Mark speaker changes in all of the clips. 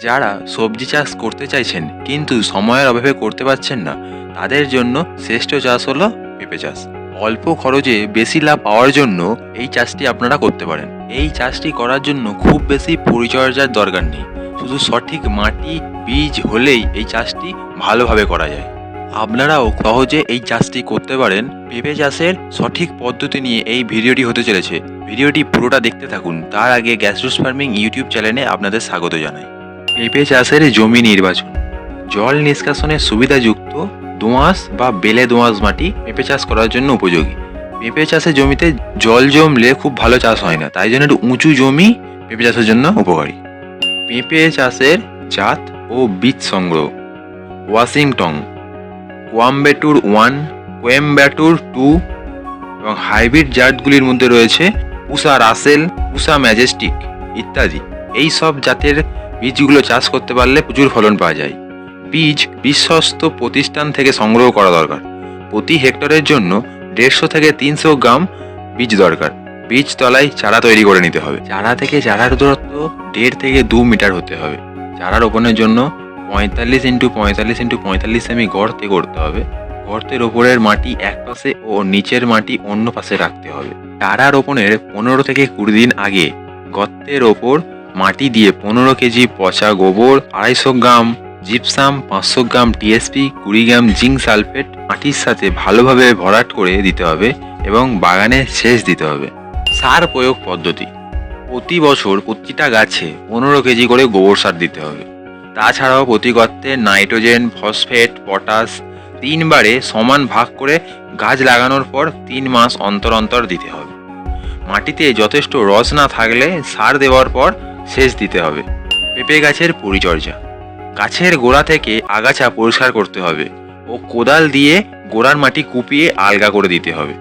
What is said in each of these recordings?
Speaker 1: যারা সবজি চাষ করতে চাইছেন কিন্তু সময়ের অভাবে করতে পারছেন না, তাদের জন্য শ্রেষ্ঠ চাষ হলো পেঁপে চাষ। অল্প খরচে বেশি লাভ পাওয়ার জন্য এই চাষটি আপনারা করতে পারেন। এই চাষটি করার জন্য খুব বেশি পরিচর্যার দরকার নেই, শুধু সঠিক মাটি বীজ হলেই এই চাষটি ভালোভাবে করা যায়। আপনারাও সহজে এই চাষটি করতে পারেন। পেঁপে চাষের সঠিক পদ্ধতি নিয়ে এই ভিডিওটি হতে চলেছে। ভিডিওটি পুরোটা দেখতে থাকুন। তার আগে গ্যাসরুস ফার্মিং ইউটিউব চ্যানেলে আপনাদের স্বাগত জানাই। পেঁপে চাষের জমি নির্বাচন। জল নিষ্কাশনের সুবিধাযুক্ত দোআঁশ বা বেলে দোআঁশ মাটি পেঁপে চাষ করার জন্য উপযোগী। পেঁপে চাষের জমিতে জল জমলে খুব ভালো চাষ হয় না, তাই জন্য একটু উঁচু জমি পেঁপে চাষের জন্য উপকারী। পেঁপে চাষের জাত ও বীজ সংগ্রহ। ওয়াশিংটন, কোয়াম্বাটুর 1, কোয়েম্বাটুর 2 এবং হাইব্রিড জাতগুলির মধ্যে রয়েছে পুসা রাসেল, পুসা ম্যাজেস্টিক ইত্যাদি। এই সব জাতের বীজগুলো চাষ করতে পারলে প্রচুর ফলন পাওয়া যায়। বীজ বিশ্বস্ত প্রতিষ্ঠান থেকে সংগ্রহ করা দরকার। প্রতি হেক্টরের জন্য 150 থেকে 300 গ্রাম বীজ দরকার। বীজ তলায় চারা তৈরি করে নিতে হবে। চারা থেকে চারার দূরত্ব 1.5 থেকে 2 মিটার হতে হবে। চারা রোপণের জন্য 45 x 45 x 45 সেমি গর্তে করতে হবে। গর্তের ওপরের মাটি এক পাশে ও নিচের মাটি অন্য পাশে রাখতে হবে। চারা রোপণের 15 থেকে 20 দিন আগে গর্তের ওপর মাটি দিয়ে 15 কেজি পচা গোবর, 250 গ্রাম জিপসাম, 500 গ্রাম টিএসপি, 20 গ্রাম জিঙ্ক সালফেট মাটির সাথে ভালোভাবে ভরাট করে দিতে হবে এবং বাগানে সেচ দিতে হবে। সার প্রয়োগ পদ্ধতি। প্রতি বছর প্রতিটা গাছে 15 কেজি করে গোবর সার দিতে হবে। তাছাড়াও প্রতি গর্তে নাইট্রোজেন, ফসফেট, পটাশ 3 বারে সমান ভাগ করে গাছ লাগানোর পর 3 মাস অন্তর অন্তর দিতে হবে। মাটিতে যথেষ্ট রস না থাকলে সার দেওয়ার পর সেচ দিতে হবে। পেঁপে গাছের পরিচর্যা। গাছের গোড়া থেকে আগাছা পরিষ্কার করতে হবে ও কোদাল দিয়ে গোড়ার মাটি কুপিয়ে আলগা করে দিতে হবে।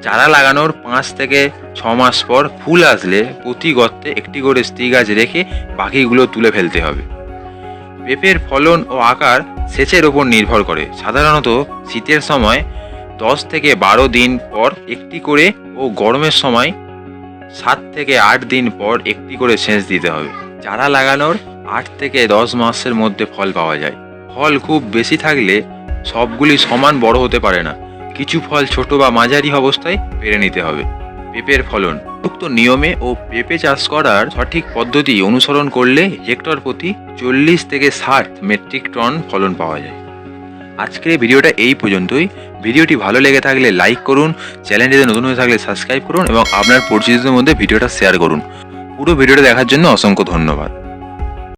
Speaker 1: চারা লাগানোর 5 থেকে 6 মাস পর ফুল আসলে প্রতি গর্তে একটি করে স্ত্রী গাছ রেখে বাকিগুলো তুলে ফেলতে হবে। পেঁপের ফলন ও আকার সেচের ওপর নির্ভর করে। সাধারণত শীতের সময় 10 থেকে 12 দিন পর একটি করে ও গরমের সময় 7 থেকে 8 দিন পর একটি করে সেচ দিতে হবে। চারা লাগানোর 8 থেকে 10 মাসের মধ্যে ফল পাওয়া যায়। ফল খুব বেশি থাকলে সবগুলি সমান বড় হতে পারে না, কিছু ফল ছোট বা মাঝারি অবস্থায় পেরে নিতে হবে। পেঁপের ফলন। উক্ত নিয়মে ও পেঁপে চাষ করার সঠিক পদ্ধতি অনুসরণ করলে হেক্টর প্রতি 40 থেকে 60 মেট্রিক টন ফলন পাওয়া যায়। আজকের ভিডিওটা এই পর্যন্তই। ভিডিওটি ভালো লেগে থাকলে লাইক করুন, চ্যানেলটিতে নতুন হয়ে থাকলে সাবস্ক্রাইব করুন এবং আপনার পরিচিতদের মধ্যে ভিডিওটা শেয়ার করুন। পুরো ভিডিওটা দেখার জন্য অসংখ্য ধন্যবাদ।